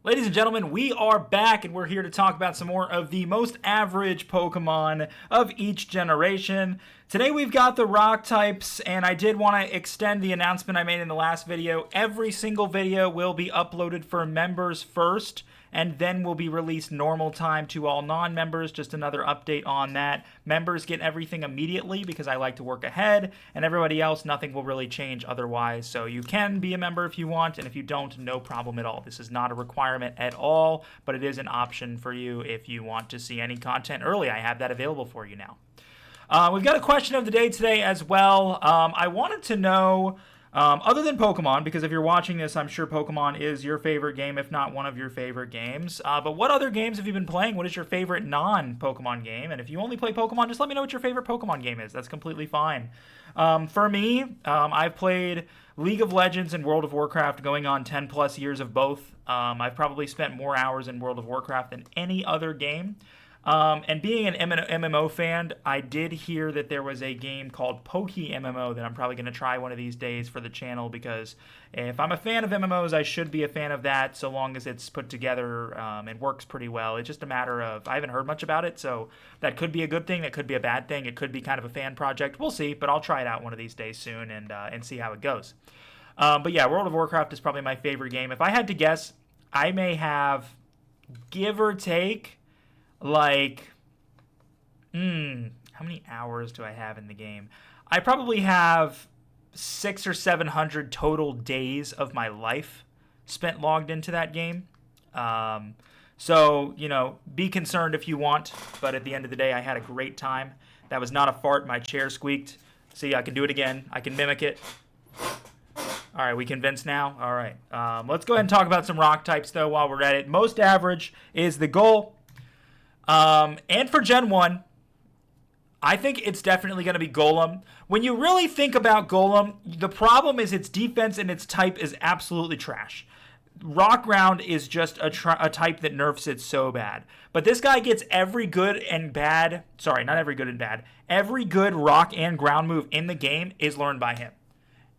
Ladies and gentlemen, we are back and we're here to talk about some more of the most average Pokemon of each generation. Today we've got the rock types, and I did want to extend the announcement I made in the last video. Every single video will be uploaded for members first, and then will be released normal time to all non-members. Just another update on that. Members get everything immediately because I like to work ahead, and everybody else, nothing will really change otherwise. So you can be a member if you want, and if you don't, no problem at all. This is not a requirement at all, but it is an option for you if you want to see any content early. I have that available for you now. We've got a question of the day today as well. I wanted to know, other than Pokemon, because if you're watching this, I'm sure Pokemon is your favorite game, if not one of your favorite games. But what other games have you been playing? What is your favorite non-Pokemon game? And if you only play Pokemon, just let me know what your favorite Pokemon game is. That's completely fine. For me, I've played League of Legends and World of Warcraft, going on 10 plus years of both. I've probably spent more hours in World of Warcraft than any other game. And being an MMO fan, I did hear that there was a game called Poke MMO that I'm probably going to try one of these days for the channel, because if I'm a fan of MMOs, I should be a fan of that, so long as it's put together and works pretty well. It's just a matter of, I haven't heard much about it, so that could be a good thing, that could be a bad thing, it could be kind of a fan project. We'll see, but I'll try it out one of these days soon and see how it goes. But yeah, World of Warcraft is probably my favorite game. If I had to guess, I may have, give or take, like, how many hours do I have in the game? I probably have 600 or 700 total days of my life spent logged into that game. So, you know, be concerned if you want, but at the end of the day, I had a great time. That was not a fart. My chair squeaked. See, I can do it again. I can mimic it. All right, we convinced now? All right. Let's go ahead and talk about some rock types, though, while we're at it. Most average is the goal. And for Gen 1, I think it's definitely going to be Golem. When you really think about Golem, the problem is its defense and its type is absolutely trash. Rock Ground is just a type that nerfs it so bad. But this guy gets every good and bad, sorry, not every good and bad, every good rock and ground move in the game is learned by him.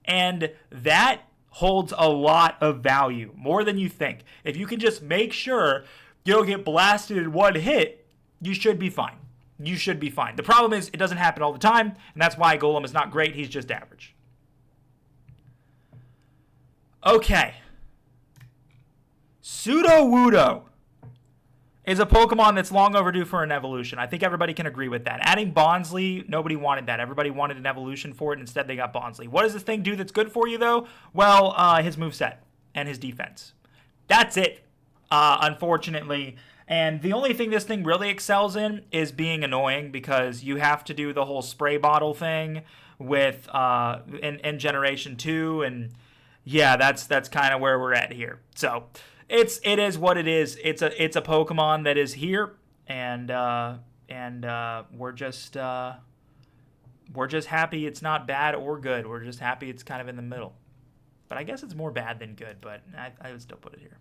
And that holds a lot of value, more than you think. If you can just make sure you don't get blasted in one hit, you should be fine. You should be fine. The problem is it doesn't happen all the time, and that's why Golem is not great. He's just average. Okay. Sudowoodo is a Pokemon that's long overdue for an evolution. I think everybody can agree with that. Adding Bonsly, nobody wanted that. Everybody wanted an evolution for it. Instead, they got Bonsly. What does this thing do that's good for you, though? Well, his moveset and his defense. That's it, unfortunately. And the only thing this thing really excels in is being annoying, because you have to do the whole spray bottle thing with in Generation 2, and yeah, that's kind of where we're at here. So it is what it is. It's a Pokemon that is here, and we're just happy it's not bad or good. We're just happy it's kind of in the middle. But I guess it's more bad than good, but I would still put it here.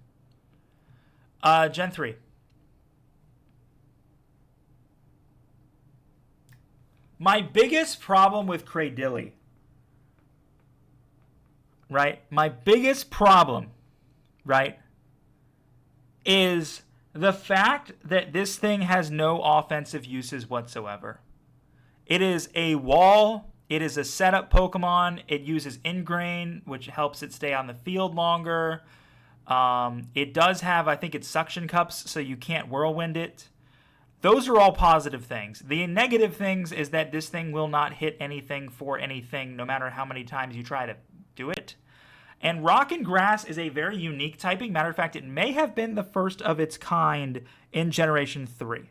Gen 3. My biggest problem with Cradily, right? My biggest problem, right, is the fact that this thing has no offensive uses whatsoever. It is a wall. It is a setup Pokemon. It uses Ingrain, which helps it stay on the field longer. It does have, I think it's suction cups, so you can't whirlwind it. Those are all positive things. The negative things is that this thing will not hit anything for anything, no matter how many times you try to do it. And Rock and Grass is a very unique typing. Matter of fact, it may have been the first of its kind in Generation 3.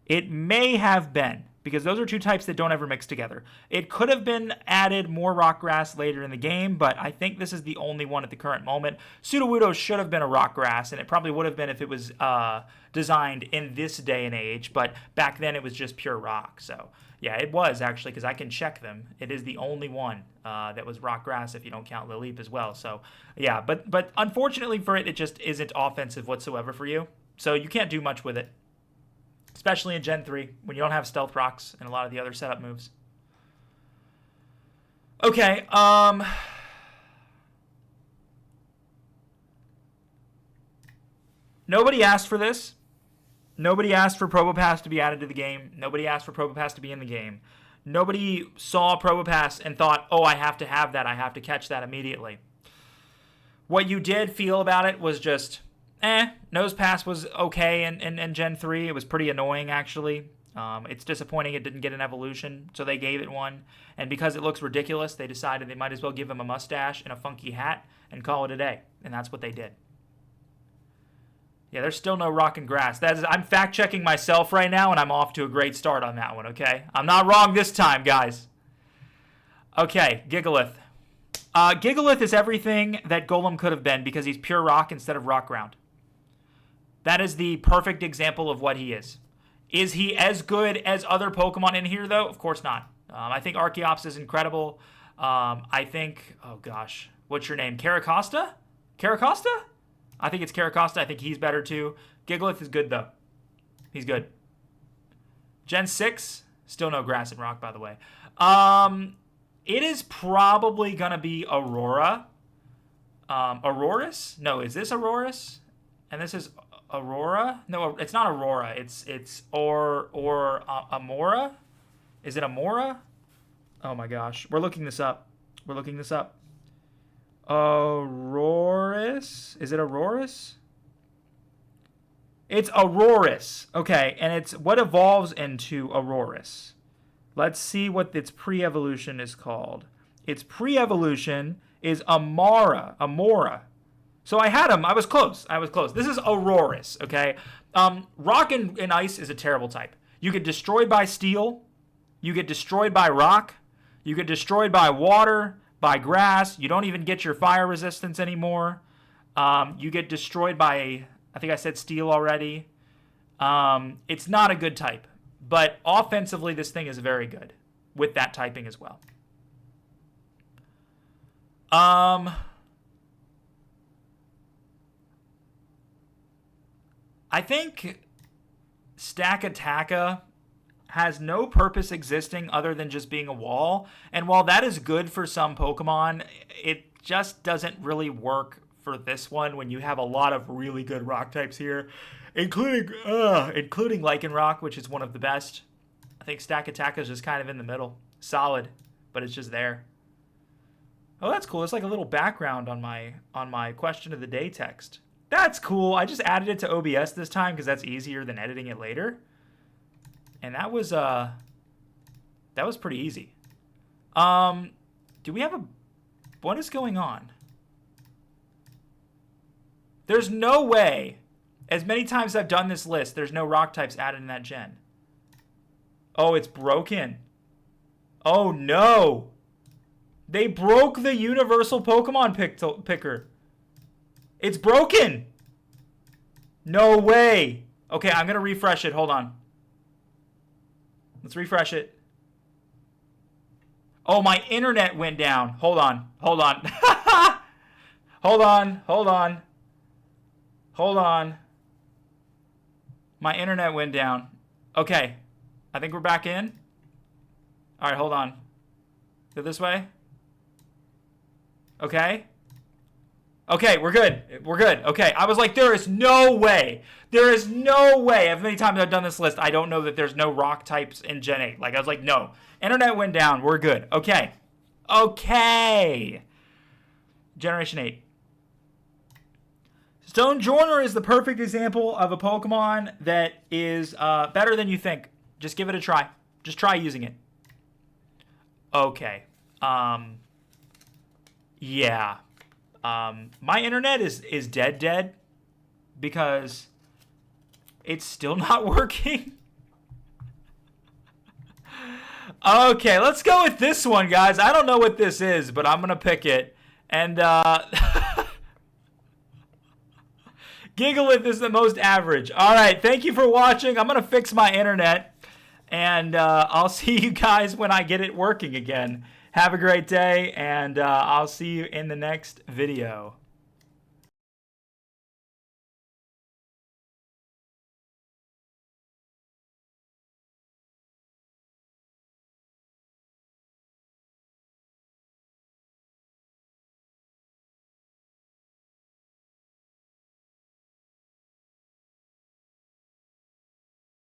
It may have been, because those are two types that don't ever mix together. It could have been added more rock grass later in the game, but I think this is the only one at the current moment. Sudowoodo should have been a rock grass, and it probably would have been if it was designed in this day and age, but back then it was just pure rock. So yeah, it was actually, because I can check them. It is the only one that was rock grass if you don't count Lileep as well. So yeah, but unfortunately for it, it just isn't offensive whatsoever for you. So you can't do much with it. Especially in Gen 3, when you don't have Stealth Rocks and a lot of the other setup moves. Okay, Nobody asked for this. Nobody asked for Probopass to be added to the game. Nobody asked for Probopass to be in the game. Nobody saw Probopass and thought, oh, I have to have that. I have to catch that immediately. What you did feel about it was just, Nose Pass was okay in Gen 3. It was pretty annoying, actually. It's disappointing it didn't get an evolution, so they gave it one. And because it looks ridiculous, they decided they might as well give him a mustache and a funky hat and call it a day. And that's what they did. Yeah, there's still no rockin' grass. I'm fact-checking myself right now, and I'm off to a great start on that one, okay? I'm not wrong this time, guys. Okay, Gigalith. Gigalith is everything that Golem could have been because he's pure rock instead of rock ground. That is the perfect example of what he is. Is he as good as other Pokemon in here, though? Of course not. I think Archeops is incredible. I think, oh gosh, what's your name? Caracosta? Caracosta? I think it's Caracosta. I think he's better too. Gigalith is good, though. He's good. Gen 6, still no grass and rock, by the way. It is probably going to be Aurora. Aurorus? No, is this Aurorus? And this is Aurora? No, it's not Aurora. It's Amora? Is it Amora? Oh my gosh. We're looking this up. Aurorus? Is it Aurorus? It's Aurorus. Okay, and it's what evolves into Aurorus. Let's see what its pre-evolution is called. Its pre-evolution is Amora. So I had him. I was close. This is Aurorus, okay? Rock and Ice is a terrible type. You get destroyed by Steel. You get destroyed by Rock. You get destroyed by Water, by Grass. You don't even get your Fire resistance anymore. You get destroyed by, I think I said Steel already. It's not a good type. But offensively, this thing is very good with that typing as well. I think Stakataka has no purpose existing other than just being a wall. And while that is good for some Pokemon, it just doesn't really work for this one when you have a lot of really good rock types here, including Lycanroc, which is one of the best. I think Stakataka is just kind of in the middle. Solid, but it's just there. Oh, that's cool. It's like a little background on my question of the day text. That's cool. I just added it to OBS this time because that's easier than editing it later. And that was pretty easy. Do we have what is going on? There's no way, as many times I've done this list, there's no rock types added in that gen. Oh, it's broken. Oh no. They broke the universal Pokemon picker. It's broken. No way. Okay, I'm going to refresh it. Hold on. Let's refresh it. Oh, my internet went down. Hold on. Hold on. My internet went down. Okay. I think we're back in. All right, hold on. Go this way. Okay. Okay, we're good. Okay, I was like, there is no way. As many times I've done this list, I don't know that there's no rock types in Gen 8. Like, I was like, no. Internet went down. We're good. Okay. Generation 8. Stonejourner is the perfect example of a Pokemon that is better than you think. Just give it a try. Just try using it. Okay. Yeah. My internet is dead because it's still not working. Okay, let's go with this one, guys. I don't know what this is, but I'm going to pick it. And Gigalith is the most average. All right, thank you for watching. I'm going to fix my internet, and I'll see you guys when I get it working again. Have a great day, and I'll see you in the next video.